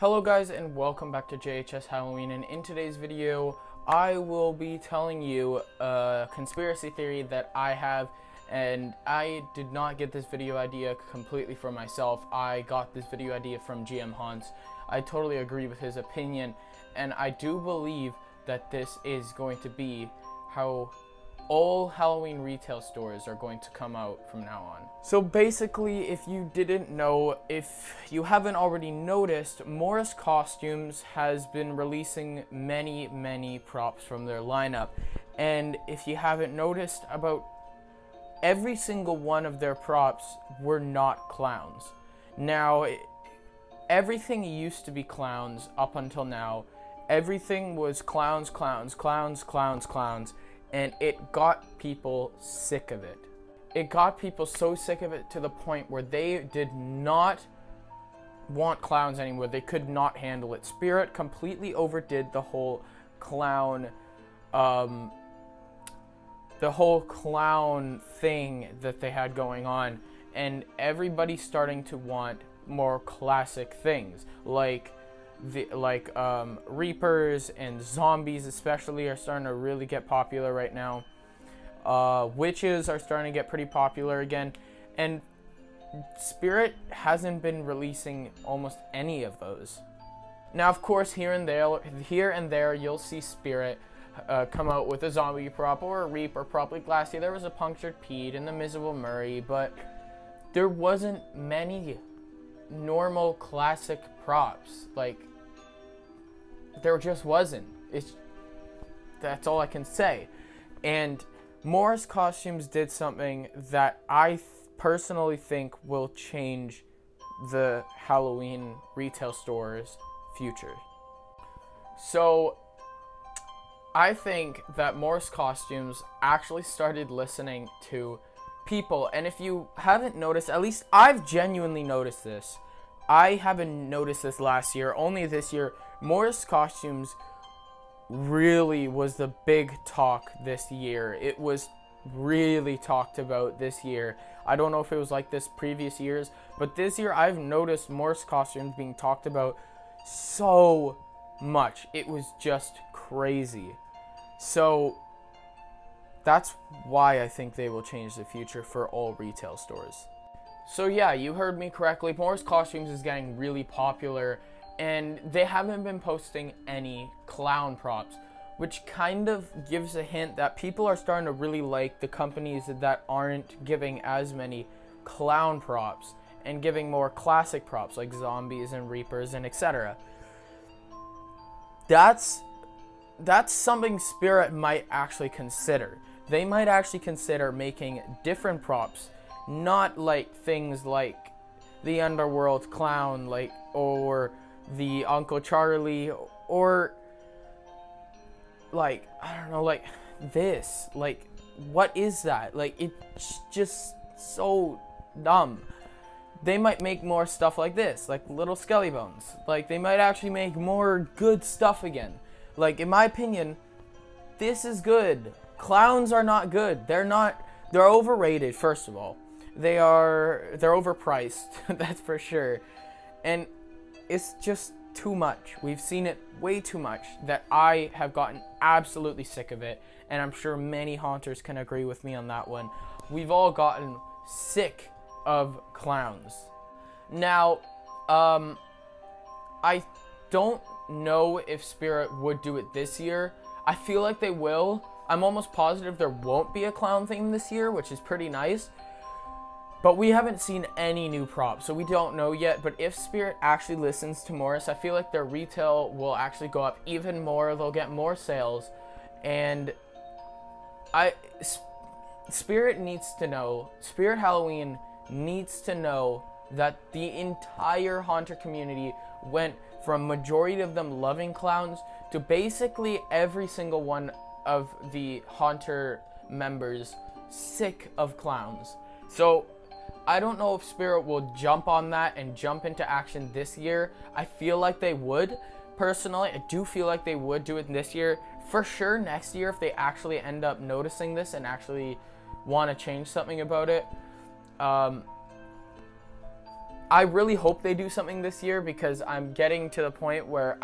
Hello guys and welcome back to JHS Halloween, and in today's video I will be telling you a conspiracy theory that I have, and I did not get this video idea completely from myself. I got this video idea from GM Hans. I totally agree with his opinion, and I do believe that this is going to be how all Halloween retail stores are going to come out from now on. So basically, if you didn't know, if you haven't already noticed, Morris Costumes has been releasing many props from their lineup. And if you haven't noticed, about every single one of their props were not clowns. Now, everything used to be clowns up until now. Everything was clowns, and it got people sick of it. It got people so sick of it to the point where they did not want clowns anymore. They could not handle it. Spirit completely overdid the whole clown, thing that they had going on, and everybody's starting to want more classic things, like Reapers and zombies especially are starting to really get popular right now. Witches are starting to get pretty popular again, and Spirit hasn't been releasing almost any of those. Now, of course, here and there you'll see Spirit come out with a zombie prop or a Reaper prop. Like last year there was a Punctured Pete and the Miserable Murray, but there wasn't many normal classic props. Like, there just wasn't. That's all I can say. And Morris Costumes did something that I personally think will change the Halloween retail store's future. So I think that Morris Costumes actually started listening to people. And if you haven't noticed, at least I've genuinely noticed this. I haven't noticed this last year, only this year. Morris Costumes really was the big talk this year. It was really talked about this year. I don't know if it was like this previous years, but this year I've noticed Morris Costumes being talked about so much. It was just crazy. So that's why I think they will change the future for all retail stores. So yeah, you heard me correctly. Morris Costumes is getting really popular, and they haven't been posting any clown props, which kind of gives a hint that people are starting to really like the companies that aren't giving as many clown props and giving more classic props like zombies and Reapers and etc. That's something Spirit might actually consider. They might actually consider making different props, not like things like the Underworld Clown, or the Uncle Charlie, or I don't know, this. What is that? It's just so dumb. They might make more stuff like this, like Little Skelly Bones. They might actually make more good stuff again. In my opinion, this is good. Clowns are not good. They're overrated, first of all. They're overpriced, that's for sure. And it's just too much. We've seen it way too much that I have gotten absolutely sick of it, and I'm sure many haunters can agree with me on that one. We've all gotten sick of clowns. Now, I don't know if Spirit would do it this year. I feel like they will. I'm almost positive there won't be a clown theme this year, which is pretty nice. But we haven't seen any new props, so we don't know yet. But if Spirit actually listens to Morris, I feel like their retail will actually go up even more. They'll get more sales. And Spirit needs to know, Spirit Halloween needs to know that the entire haunter community went from majority of them loving clowns to basically every single one of the haunter members sick of clowns. So I don't know if Spirit will jump on that and jump into action this year. I feel like they would. Personally, I do feel like they would do it this year. For sure next year, if they actually end up noticing this and actually want to change something about it. I really hope they do something this year, because I'm getting to the point where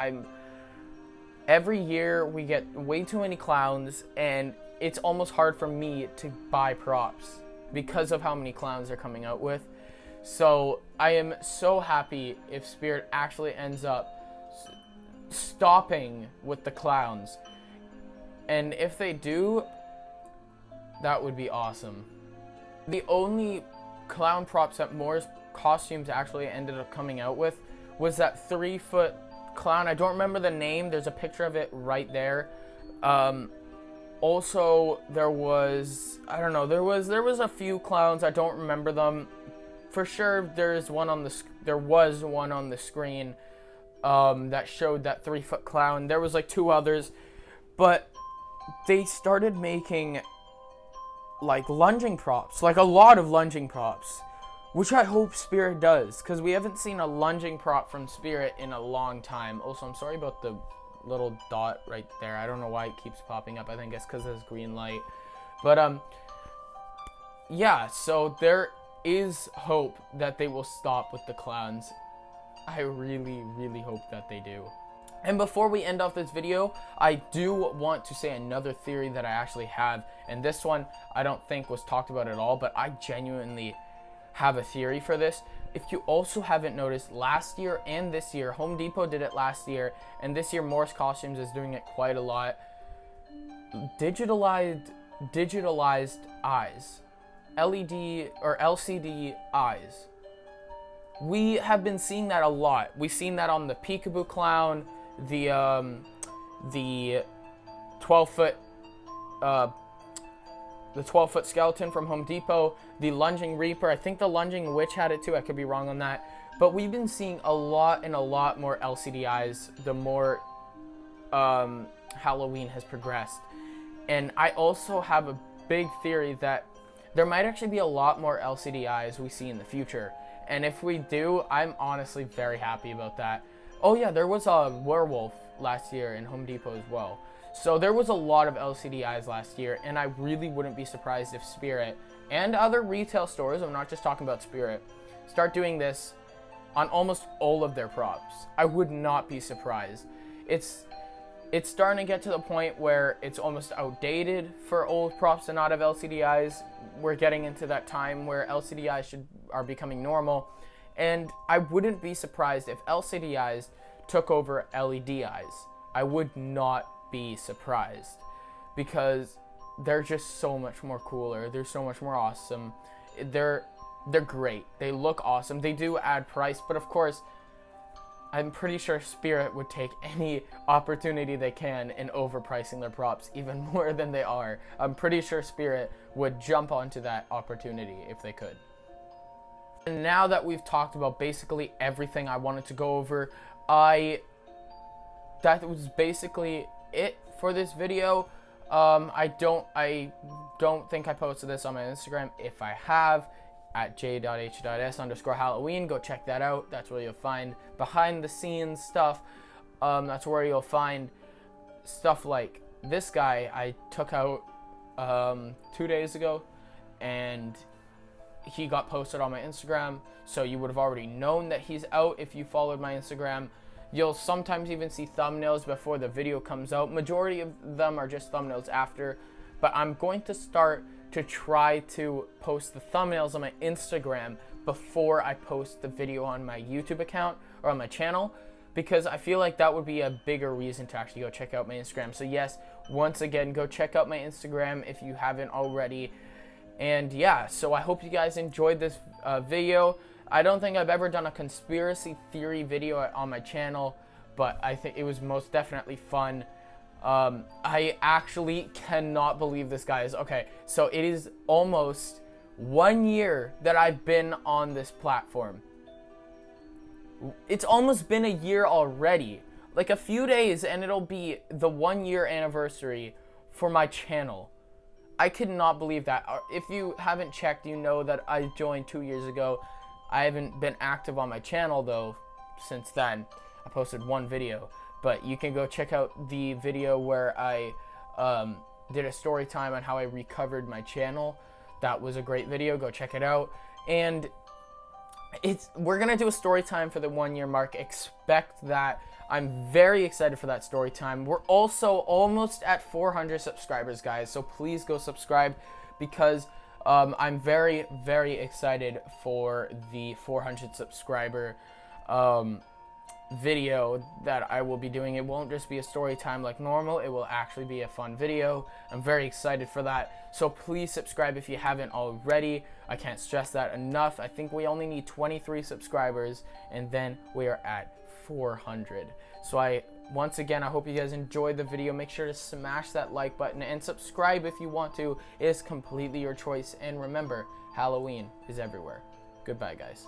every year we get way too many clowns, and it's almost hard for me to buy props because of how many clowns they're coming out with. So I am so happy if Spirit actually ends up stopping with the clowns. And if they do, that would be awesome. The only clown props that Moore's Costumes actually ended up coming out with was that 3-foot clown. I don't remember the name. There's a picture of it right there. Also, there was, I don't know, there was a few clowns. I don't remember them. For sure, there was one on the screen that showed that 3-foot clown. There was like 2 others, but they started making like lunging props, like a lot of lunging props, which I hope Spirit does, because we haven't seen a lunging prop from Spirit in a long time. Also, I'm sorry about the little dot right there. I don't know why it keeps popping up. I think it's because there's green light. But yeah, so there is hope that they will stop with the clowns. I really, really hope that they do. And before we end off this video, I do want to say another theory that I actually have, and this one I don't think was talked about at all, but I genuinely have a theory for this. If you also haven't noticed, last year and this year, Home Depot did it last year, and this year Moore's Costumes is doing it quite a lot. Digitalized eyes. LED or LCD eyes. We have been seeing that a lot. We've seen that on the Peekaboo Clown, the 12-foot the 12-foot skeleton from Home Depot, the Lunging Reaper. I think the Lunging Witch had it too. I could be wrong on that. But we've been seeing a lot more LCD eyes the more Halloween has progressed. And I also have a big theory that there might actually be a lot more LCD eyes we see in the future. And if we do, I'm honestly very happy about that. Oh yeah, there was a werewolf last year in Home Depot as well. So there was a lot of LCD eyes last year, and I really wouldn't be surprised if Spirit and other retail stores, I'm not just talking about Spirit, start doing this on almost all of their props. I would not be surprised. It's starting to get to the point where it's almost outdated for old props to not have LCD eyes. We're getting into that time where LCD eyes are becoming normal, and I wouldn't be surprised if LCD eyes took over LED eyes. I would not be surprised, because they're just so much more cooler. They're so much more awesome. They're great. They look awesome. They do add price, but of course, I'm pretty sure Spirit would take any opportunity they can in overpricing their props even more than they are. I'm pretty sure Spirit would jump onto that opportunity if they could. And now that we've talked about basically everything I wanted to go over, that was basically it for this video. I don't think I posted this on my Instagram. If I have, at j.h.s_Halloween, go check that out. That's where you'll find behind the scenes stuff. That's where you'll find stuff like this guy I took out 2 days ago, and he got posted on my Instagram, so you would have already known that he's out if you followed my Instagram. You'll sometimes even see thumbnails before the video comes out. Majority of them are just thumbnails after, but I'm going to start to try to post the thumbnails on my Instagram before I post the video on my YouTube account or on my channel, because I feel like that would be a bigger reason to actually go check out my Instagram. So yes, once again, go check out my Instagram if you haven't already. And yeah, so I hope you guys enjoyed this video. I don't think I've ever done a conspiracy theory video on my channel, but I think it was most definitely fun. I actually cannot believe this, guys. Okay, so it is almost 1 year that I've been on this platform. It's almost been a year already. Like a few days and it'll be the 1 year anniversary for my channel. I could not believe that. If you haven't checked, you know that I joined 2 years ago. I haven't been active on my channel though since then. I posted one video, but you can go check out the video where I did a story time on how I recovered my channel. That was a great video. Go check it out. And we're gonna do a story time for the 1 year mark. Expect that. I'm very excited for that story time. We're also almost at 400 subscribers, guys, so please go subscribe, because I'm very, very excited for the 400 subscriber video that I will be doing. It won't just be a story time like normal, it will actually be a fun video. I'm very excited for that, so please subscribe if you haven't already. I can't stress that enough. I think we only need 23 subscribers and then we are at 400. So once again, I hope you guys enjoyed the video. Make sure to smash that like button and subscribe if you want to. It is completely your choice, and remember, Halloween is everywhere. Goodbye, guys.